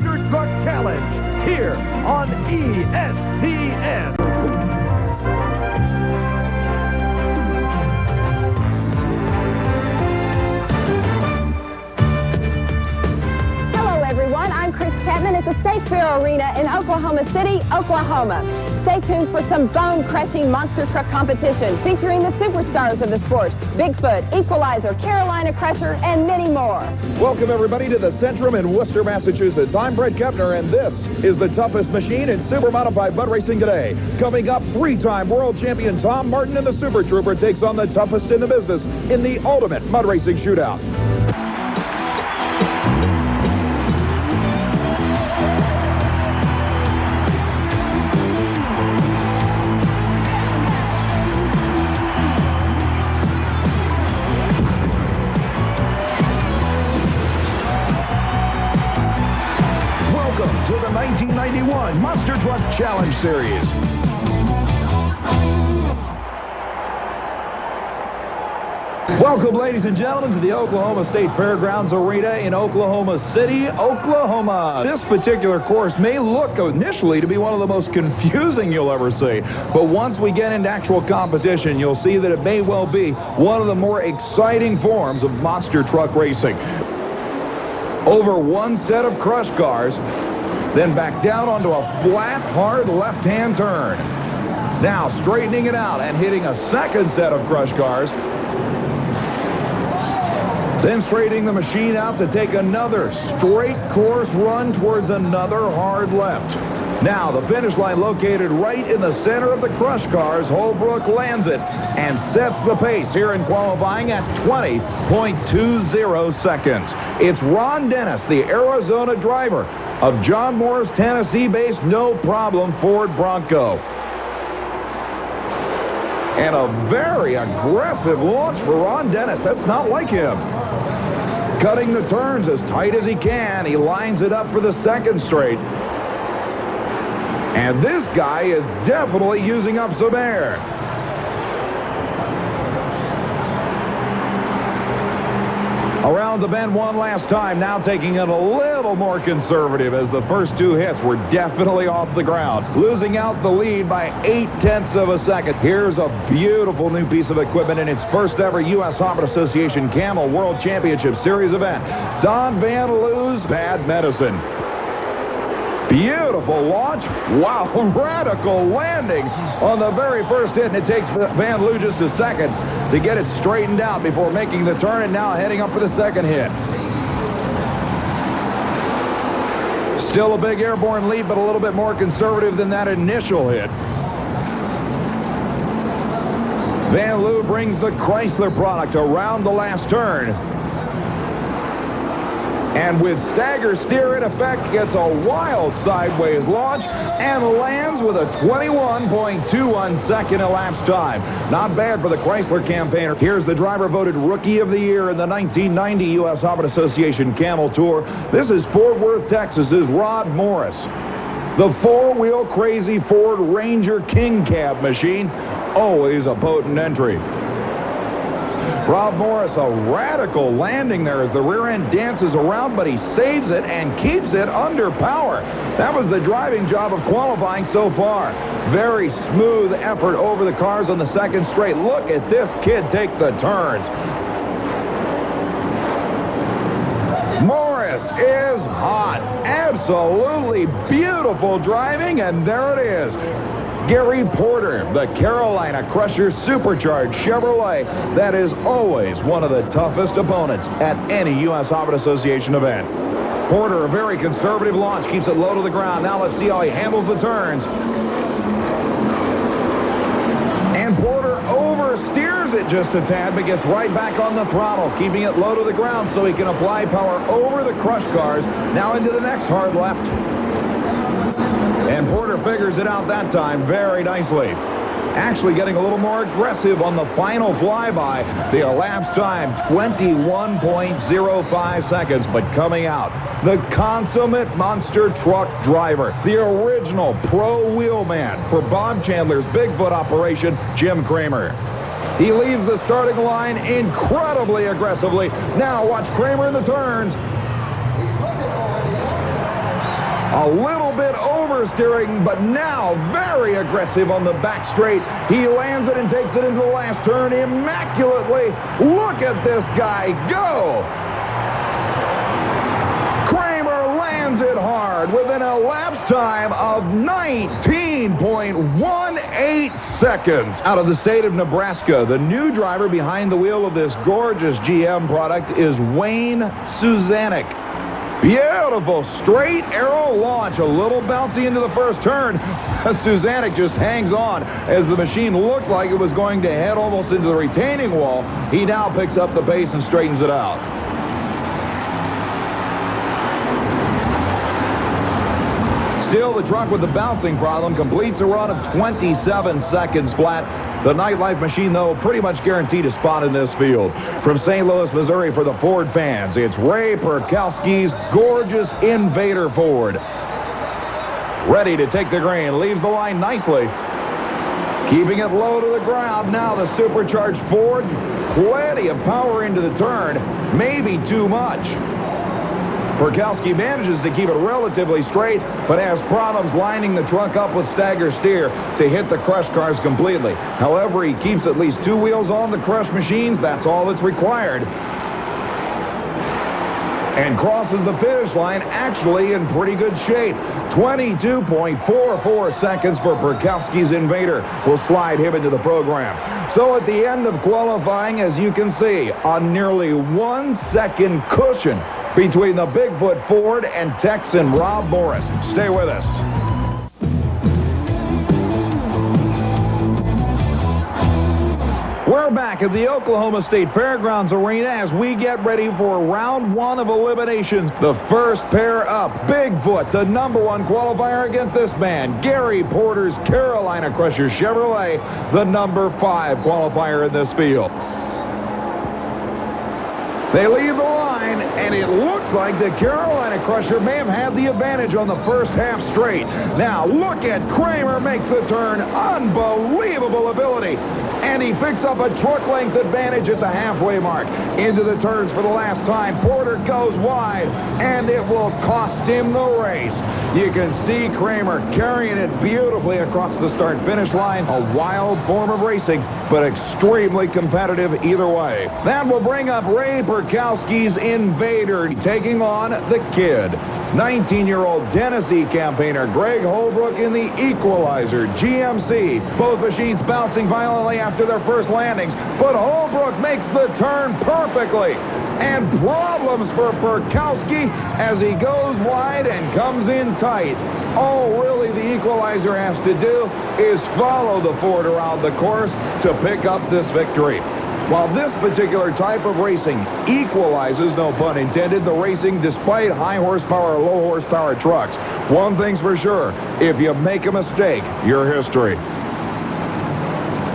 Monster Truck Challenge here on ESPN. Hello everyone, I'm Kris Chapman at the State Fair Arena in Oklahoma City, Oklahoma. Stay tuned for some bone-crushing monster truck competition featuring the superstars of the sport, Bigfoot, Equalizer, Carolina Crusher, and many more. Welcome everybody to the Centrum in Worcester, Massachusetts. I'm Bret Kepner, and this is the toughest machine in super modified mud racing today. Coming up, three-time world champion Tom Martin and the Super Trooper takes on the toughest in the business in the ultimate mud racing shootout. To the 1991 Monster Truck Challenge Series. Welcome, ladies and gentlemen, to the Oklahoma State Fairgrounds Arena in Oklahoma City, Oklahoma. This particular course may look initially to be one of the most confusing you'll ever see, but once we get into actual competition, you'll see that it may well be one of the more exciting forms of monster truck racing. Over one set of crush cars, then back down onto a flat, hard left-hand turn. Now straightening it out and hitting a second set of crush cars. Then straightening the machine out to take another straight course run towards another hard left. Now the finish line located right in the center of the crush cars. Holbrook lands it and sets the pace here in qualifying at 20.20 seconds. It's Ron Dennis, the Arizona driver of John Moore's Tennessee-based No Problem Ford Bronco. And a very aggressive launch for Ron Dennis. That's not like him. Cutting the turns as tight as he can. He lines it up for the second straight. And this guy is definitely using up some air. Around the bend one last time, now taking it a little more conservative as the first two hits were definitely off the ground. Losing out the lead by 0.8 of a second. Here's a beautiful new piece of equipment in its first ever U.S.HRA Association Camel World Championship Series event. Don Van Loo's Bad Medicine. Beautiful launch. Wow, radical landing on the very first hit, and it takes Van Loo just a second to get it straightened out before making the turn and now heading up for the second hit. Still a big airborne lead, but a little bit more conservative than that initial hit. Van Loo brings the Chrysler product around the last turn. And with stagger steer in effect, gets a wild sideways launch and lands with a 21.21 second elapsed time. Not bad for the Chrysler campaigner. Here's the driver voted Rookie of the Year in the 1990 U.S.HRA Association Camel Tour. This is Fort Worth, Texas's Rod Morris. The four-wheel crazy Ford Ranger King Cab machine. Always a potent entry. Rob Morris, a radical landing there as the rear end dances around, but he saves it and keeps it under power. That was the driving job of qualifying so far. Very smooth effort over the cars on the second straight. Look at this kid take the turns. Morris is hot. Absolutely beautiful driving, and there it is. Gary Porter, the Carolina Crusher supercharged Chevrolet. That is always one of the toughest opponents at any U.S.HRA Association event. Porter, a very conservative launch, keeps it low to the ground. Now let's see how he handles the turns. And Porter oversteers it just a tad, but gets right back on the throttle, keeping it low to the ground so he can apply power over the crush cars. Now into the next hard left. And Porter figures it out that time very nicely. Actually getting a little more aggressive on the final flyby. The elapsed time, 21.05 seconds, but coming out, the consummate monster truck driver, the original pro wheelman for Bob Chandler's Bigfoot operation, Jim Kramer. He leaves the starting line incredibly aggressively. Now watch Kramer in the turns. A little bit oversteering, but now very aggressive on the back straight. He lands it and takes it into the last turn immaculately. Look at this guy go. Kramer lands it hard within a elapsed time of 19.18 seconds. Out of the state of Nebraska, the new driver behind the wheel of this gorgeous GM product is Wayne Suzanek. Beautiful straight arrow launch, a little bouncy into the first turn. Suzanek just hangs on as the machine looked like it was going to head almost into the retaining wall. He now picks up the pace and straightens it out. Still, the truck with the bouncing problem completes a run of 27 seconds flat. The Nightlife machine, though, pretty much guaranteed a spot in this field. From St. Louis, Missouri, for the Ford fans, it's Ray Perkowski's gorgeous Invader Ford. Ready to take the green, leaves the line nicely. Keeping it low to the ground. Now the supercharged Ford, plenty of power into the turn, maybe too much. Perkowski manages to keep it relatively straight, but has problems lining the truck up with stagger steer to hit the crush cars completely. However, he keeps at least two wheels on the crush machines. That's all that's required. And crosses the finish line actually in pretty good shape. 22.44 seconds for Perkowski's Invader will slide him into the program. So at the end of qualifying, as you can see, a nearly 1 second cushion between the Bigfoot Ford and Texan Rob Morris. Stay with us. We're back at the Oklahoma State Fairgrounds Arena as we get ready for round one of eliminations. The first pair up, Bigfoot, the #1 qualifier against this man, Gary Porter's Carolina Crusher Chevrolet, the #5 qualifier in this field. They leave the line, and it looks like the Carolina Crusher may have had the advantage on the first half straight. Now, look at Kramer make the turn. Unbelievable ability. And he picks up a truck length advantage at the halfway mark. Into the turns for the last time. Porter goes wide, and it will cost him the race. You can see Kramer carrying it beautifully across the start-finish line. A wild form of racing, but extremely competitive either way. That will bring up Ray Perkowski's Invader, taking on the kid. 19-year-old Tennessee campaigner Greg Holbrook in the Equalizer GMC. Both machines bouncing violently after their first landings, but Holbrook makes the turn perfectly. And problems for Perkowski as he goes wide and comes in tight. All really the Equalizer has to do is follow the Ford around the course to pick up this victory. While this particular type of racing equalizes, no pun intended, the racing despite high horsepower or low horsepower trucks, one thing's for sure, if you make a mistake, you're history.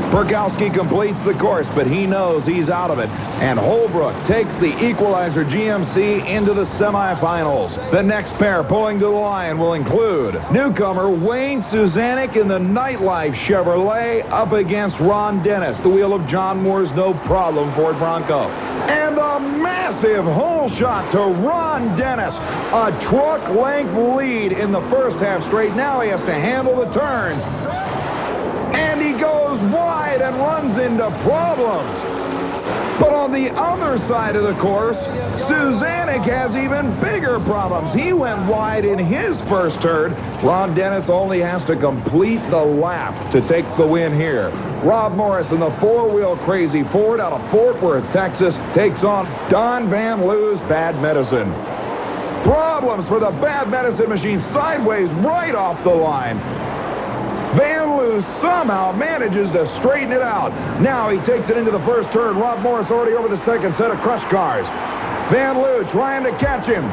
Perkowski completes the course, but he knows he's out of it. And Holbrook takes the Equalizer GMC into the semifinals. The next pair pulling to the line will include newcomer Wayne Suzanek in the Nightlife Chevrolet up against Ron Dennis, the wheel of John Moore's No Problem Ford Bronco. And a massive hole shot to Ron Dennis. A truck length lead in the first half straight. Now he has to handle the turns. And he goes wide and runs into problems. But on the other side of the course, Suzanek has even bigger problems. He went wide in his first turn. Ron Dennis only has to complete the lap to take the win here. Rob Morris in the four-wheel crazy Ford out of Fort Worth, Texas, takes on Don Van Loo's Bad Medicine. Problems for the Bad Medicine machine sideways right off the line. Van Loo somehow manages to straighten it out. Now he takes it into the first turn. Rob Morris already over the second set of crush cars. Van Loo trying to catch him.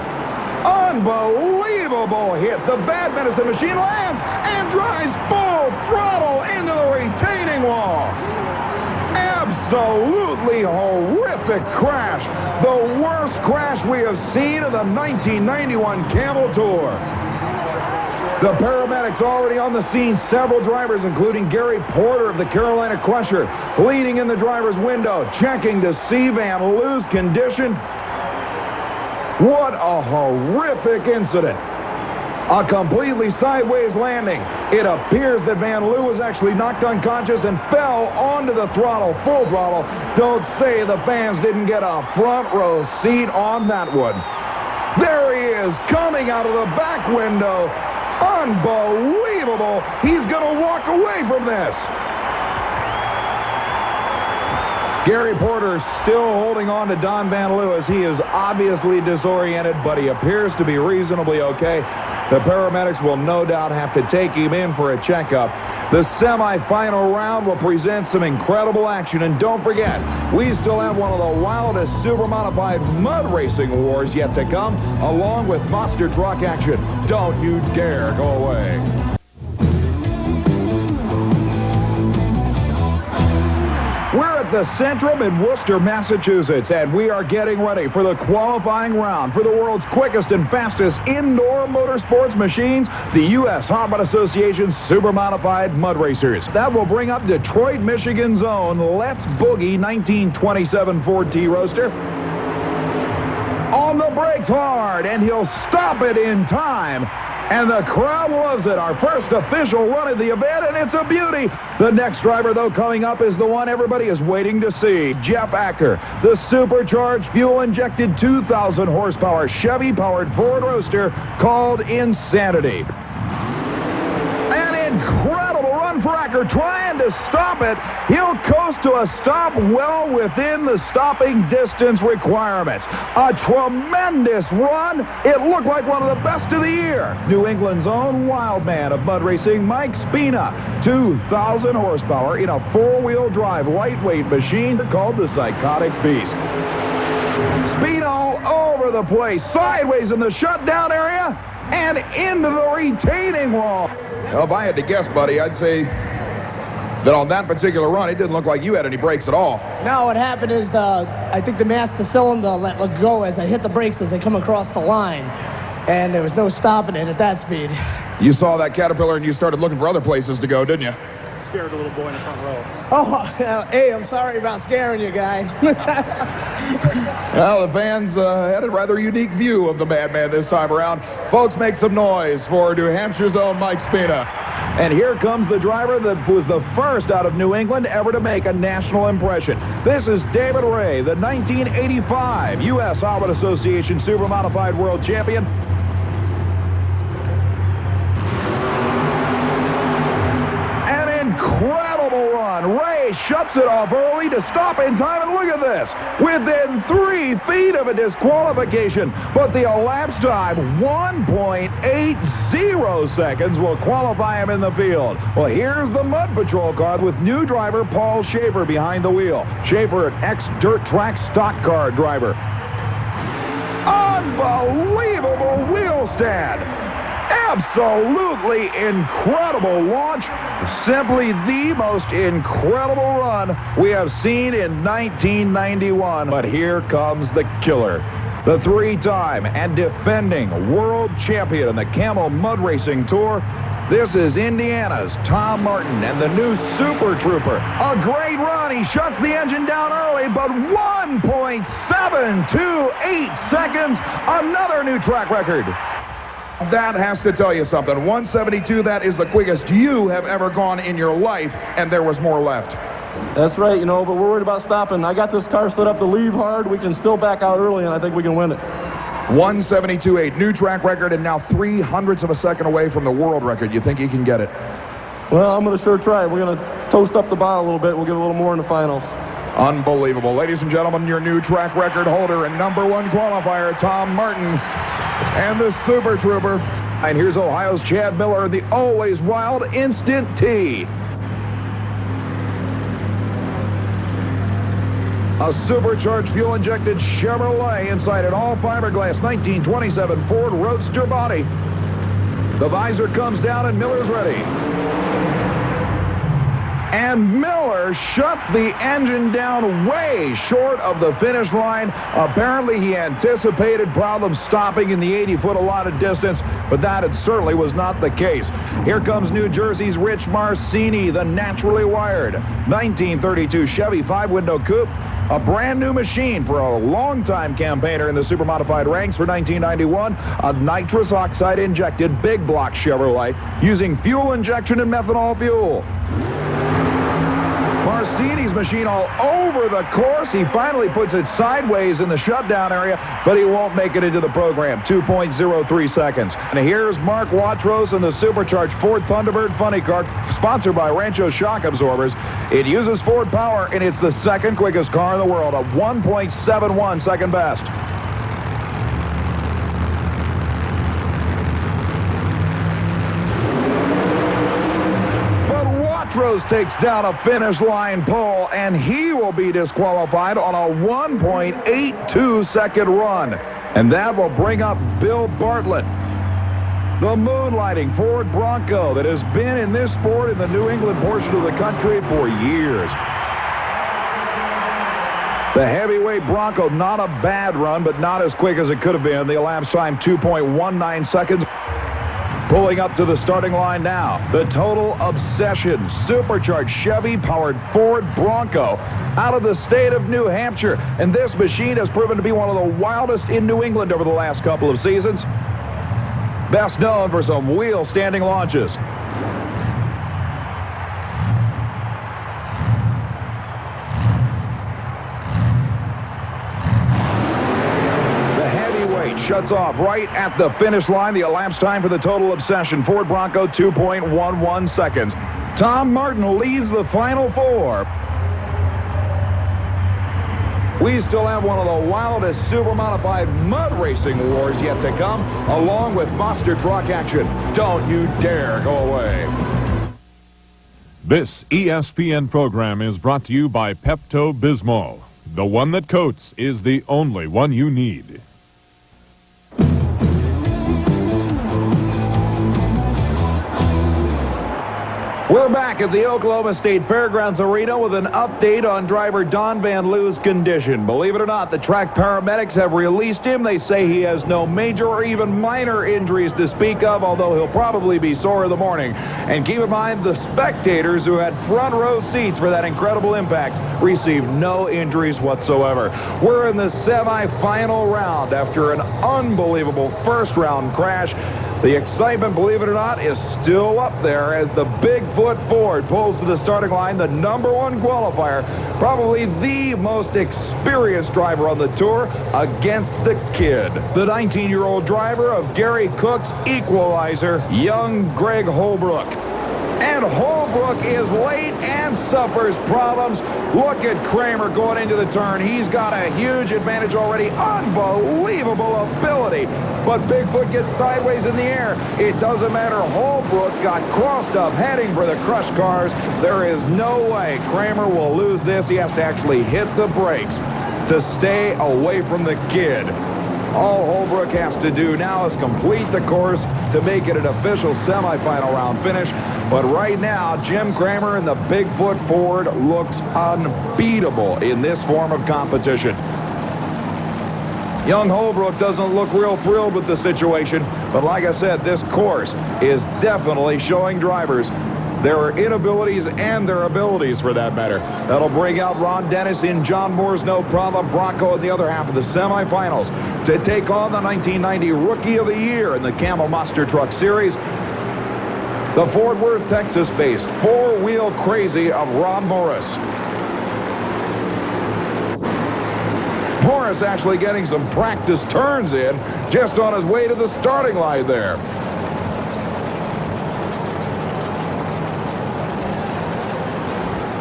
Unbelievable hit. The Bad Medicine machine lands and drives full throttle into the retaining wall. Absolutely horrific crash. The worst crash we have seen in the 1991 Camel Tour. The paramedics already on the scene. Several drivers, including Gary Porter of the Carolina Crusher, leaning in the driver's window, checking to see Van Loo's condition. What a horrific incident. A completely sideways landing. It appears that Van Loo was actually knocked unconscious and fell onto the throttle, full throttle. Don't say the fans didn't get a front row seat on that one. There he is, coming out of the back window. Unbelievable. He's going to walk away from this. Gary Porter still holding on to Don Van Loo as he is obviously disoriented, but he appears to be reasonably okay. The paramedics will no doubt have to take him in for a checkup. The semifinal round will present some incredible action, and don't forget, we still have one of the wildest super-modified mud racing wars yet to come, along with monster truck action. Don't you dare go away. We're at the Centrum in Worcester, Massachusetts, and we are getting ready for the qualifying round for the world's quickest and fastest indoor motorsports machines, the USHRA Association Super Modified Mud Racers. That will bring up Detroit, Michigan's own Let's Boogie 1927 Ford T-Roadster. On the brakes hard, and he'll stop it in time. And the crowd loves it. Our first official run of the event, and it's a beauty. The next driver, though, coming up is the one everybody is waiting to see. Jeff Acker, the supercharged, fuel-injected 2,000 horsepower Chevy-powered Ford Roadster called Insanity. An incredible run for Acker, trying to stop it. He'll coast to a stop well within the stopping distance requirements. A tremendous run. It looked like one of the best of the year. New England's own wild man of mud racing, Mike Spina. 2,000 horsepower in a four-wheel drive lightweight machine called the Psychotic Beast. Spina all over the place, sideways in the shutdown area and into the retaining wall. Well, if I had to guess, buddy, I'd say that on that particular run, it didn't look like you had any brakes at all. No, what happened is I think the master cylinder let go as I hit the brakes as they come across the line. And there was no stopping it at that speed. You saw that Caterpillar and you started looking for other places to go, didn't you? Scared a little boy in the front row. Oh, hey, I'm sorry about scaring you guys. Well, the fans had a rather unique view of the madman this time around. Folks, make some noise for New Hampshire's own Mike Spina. And here comes the driver that was the first out of New England ever to make a national impression. This is David Ray, the 1985 USHRA Association Super Modified World Champion. Incredible run. Ray shuts it off early to stop in time, and look at this. Within 3 feet of a disqualification, but the elapsed time, 1.80 seconds, will qualify him in the field. Well, here's the Mud Patrol car with new driver Paul Schaefer behind the wheel. Schaefer, an ex-dirt track stock car driver. Unbelievable wheel stand. Absolutely incredible launch. Simply the most incredible run we have seen in 1991. But here comes the killer. The three-time and defending world champion in the Camel Mud Racing Tour. This is Indiana's Tom Martin and the new Super Trooper. A great run. He shuts the engine down early, but 1.728 seconds. Another new track record. That has to tell you something. 172, that is the quickest you have ever gone in your life, and there was more left. That's right, you know, but we're worried about stopping. I got this car set up to leave hard. We can still back out early, and I think we can win it. 172.8, new track record, and now 0.03 of a second away from the world record. You think you can get it? Well, I'm going to sure try. We're going to toast up the bar a little bit. We'll get a little more in the finals. Unbelievable. Ladies and gentlemen, your new track record holder and #1 qualifier, Tom Martin, and the Super Trooper. And here's Ohio's Chad Miller, the always wild Instant T. A supercharged fuel-injected Chevrolet inside an all-fiberglass 1927 Ford Roadster body. The visor comes down and Miller's ready. And Miller shuts the engine down way short of the finish line. Apparently, he anticipated problems stopping in the 80-foot allotted distance, but that certainly was not the case. Here comes New Jersey's Rich Marcini, the naturally wired 1932 Chevy 5-window coupe. A brand new machine for a longtime campaigner in the supermodified ranks for 1991. A nitrous oxide injected big block Chevrolet using fuel injection and methanol fuel. Marcini's machine all over the course. He finally puts it sideways in the shutdown area, but he won't make it into the program. 2.03 seconds. And here's Mark Watros in the supercharged Ford Thunderbird funny car, sponsored by Rancho Shock Absorbers. It uses Ford power, and it's the second quickest car in the world, a 1.71 second best. Watros takes down a finish line pole, and he will be disqualified on a 1.82 second run. And that will bring up Bill Bartlett. The moonlighting Ford Bronco that has been in this sport in the New England portion of the country for years. The heavyweight Bronco, not a bad run, but not as quick as it could have been. The elapsed time, 2.19 seconds. Pulling up to the starting line now, the Total Obsession supercharged Chevy-powered Ford Bronco out of the state of New Hampshire. And this machine has proven to be one of the wildest in New England over the last couple of seasons. Best known for some wheel-standing launches. Shuts off right at the finish line. The elapsed time for the Total Obsession Ford Bronco, 2.11 seconds. Tom Martin leads the final four. We still have one of the wildest super-modified mud racing wars yet to come, along with monster truck action. Don't you dare go away. This ESPN program is brought to you by Pepto-Bismol. The one that coats is the only one you need. We're back at the Oklahoma State Fairgrounds Arena with an update on driver Don Van Loo's condition. Believe it or not, the track paramedics have released him. They say he has no major or even minor injuries to speak of, although he'll probably be sore in the morning. And keep in mind, the spectators who had front row seats for that incredible impact received no injuries whatsoever. We're in the semifinal round after an unbelievable first round crash. The excitement, believe it or not, is still up there as the Bigfoot Ford pulls to the starting line, the #1 qualifier, probably the most experienced driver on the tour, against the kid. The 19-year-old driver of Gary Cook's equalizer, young Greg Holbrook. And Holbrook is late and suffers problems. Look at Kramer going into the turn. He's got a huge advantage already. Unbelievable ability. But Bigfoot gets sideways in the air. It doesn't matter. Holbrook got crossed up, heading for the crushed cars. There is no way Kramer will lose this. He has to actually hit the brakes to stay away from the kid. All Holbrook has to do now is complete the course to make it an official semifinal round finish. But right now, Jim Kramer in the Bigfoot Ford looks unbeatable in this form of competition. Young Holbrook doesn't look real thrilled with the situation, but like I said, this course is definitely showing drivers their inabilities and their abilities, for that matter. That'll bring out Ron Dennis in John Moore's no problem Bronco in the other half of the semifinals to take on the 1990 Rookie of the Year in the Camel Monster Truck Series, the Fort Worth, Texas-based four-wheel crazy of Ron Morris. Morris actually getting some practice turns in just on his way to the starting line there.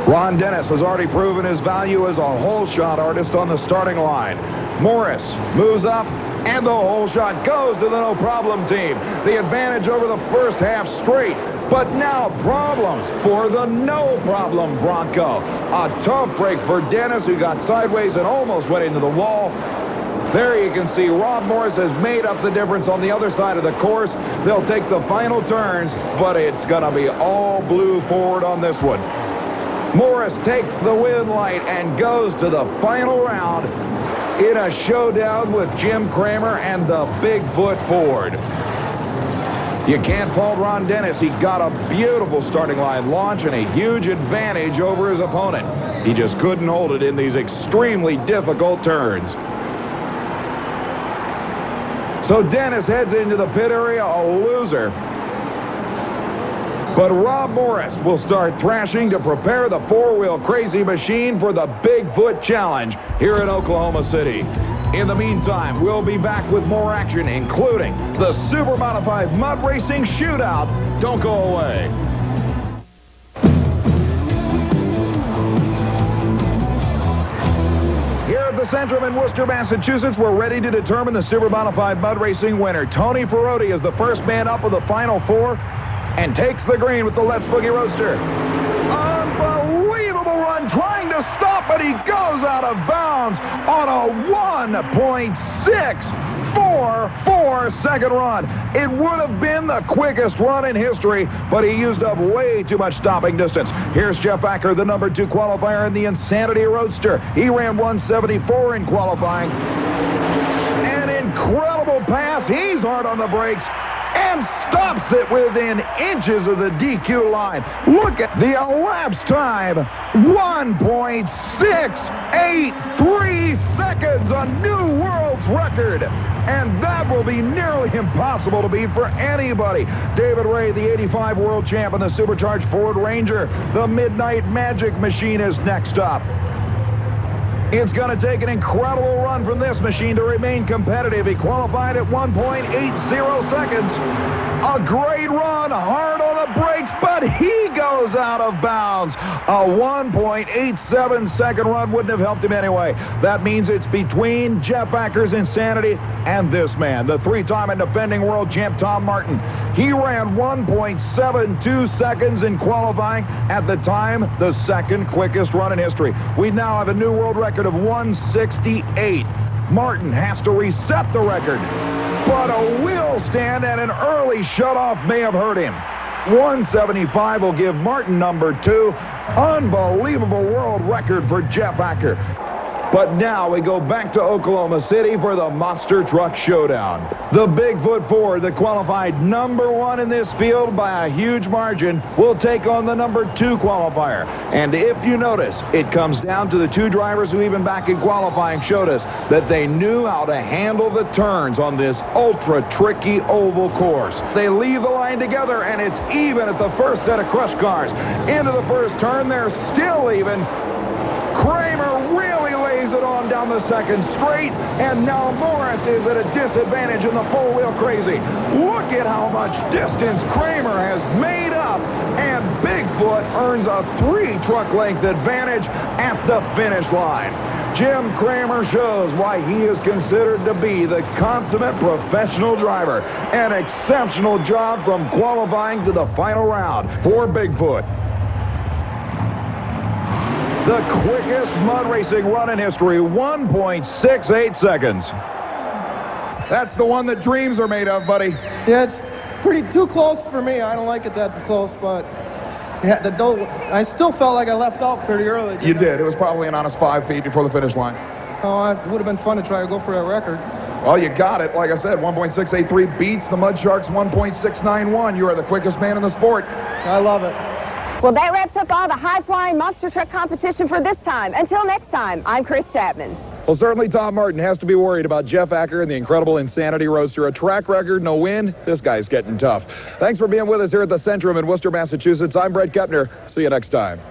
Ron Dennis has already proven his value as a hole shot artist on the starting line. Morris moves up, and the hole shot goes to the no problem team. The advantage over the first half straight, but now problems for the no problem Bronco. A tough break for Dennis, who got sideways and almost went into the wall. There you can see Ron Morris has made up the difference on the other side of the course. They'll take the final turns, but it's going to be all blue forward on this one. Morris takes the win light and goes to the final round in a showdown with Jim Kramer and the Bigfoot Ford. You can't fault Ron Dennis. He got a beautiful starting line launch and a huge advantage over his opponent. He just couldn't hold it in these extremely difficult turns. So Dennis heads into the pit area a loser. But Rob Morris will start thrashing to prepare the four-wheel crazy machine for the Bigfoot Challenge here in Oklahoma City. In the meantime, we'll be back with more action, including the Super Modified Mud Racing Shootout. Don't go away. Here at the Centrum in Worcester, Massachusetts, we're ready to determine the Super Modified Mud Racing winner. Tony Ferrotti is the first man up with the final four and takes the green with the Let's Boogie Roadster. Unbelievable run, trying to stop, but he goes out of bounds on a 1.644 second run. It would have been the quickest run in history, but he used up way too much stopping distance. Here's Jeff Acker, the number 2 qualifier in the Insanity Roadster. He ran 174 in qualifying. An incredible pass. He's hard on the brakes and stops it within inches of the DQ line. Look at the elapsed time, 1.683 seconds, a new world's record. And that will be nearly impossible to beat for anybody. David Ray, the 85 world champ in the supercharged Ford Ranger. The Midnight Magic machine is next up. It's going to take an incredible run from this machine to remain competitive. He qualified at 1.80 seconds. A great run, hard on the brakes, but he goes out of bounds. A 1.87 second run wouldn't have helped him anyway. That means it's between Jeff Acker's Insanity and this man, the 3-time and defending world champ Tom Martin. He ran 1.72 seconds in qualifying, at the time the second quickest run in history. We now have a new world record of 168. Martin has to reset the record, but a wheel stand and an early shutoff may have hurt him. 175 will give Martin number 2. Unbelievable world record for Jeff Acker. But now we go back to Oklahoma City for the Monster Truck Showdown. The Bigfoot Ford, that qualified number 1 in this field by a huge margin, will take on the number 2 qualifier. And if you notice, it comes down to the 2 drivers who even back in qualifying showed us that they knew how to handle the turns on this ultra-tricky oval course. They leave the line together, and it's even at the first set of crush cars. Into the first turn, they're still even. Kramer really lays it on down the second straight, and now Morris is at a disadvantage in the four-wheel crazy. Look at how much distance Kramer has made up, and Bigfoot earns a 3-truck length advantage at the finish line. Jim Kramer shows why he is considered to be the consummate professional driver. An exceptional job from qualifying to the final round for Bigfoot. The quickest mud racing run in history, 1.68 seconds. That's the one that dreams are made of, buddy. Yeah, it's pretty too close for me. I don't like it that close, but yeah, I still felt like I left out pretty early. You did. It was probably an honest 5 feet before the finish line. Oh, it would have been fun to try to go for that record. Well, you got it. Like I said, 1.683 beats the Mud Sharks' 1.691. You are the quickest man in the sport. I love it. Well, that wraps up all the high-flying monster truck competition for this time. Until next time, I'm Kris Chapman. Well, certainly Tom Martin has to be worried about Jeff Acker and the incredible Insanity Roadster. A track record, no win. This guy's getting tough. Thanks for being with us here at the Centrum in Worcester, Massachusetts. I'm Bret Kepner. See you next time.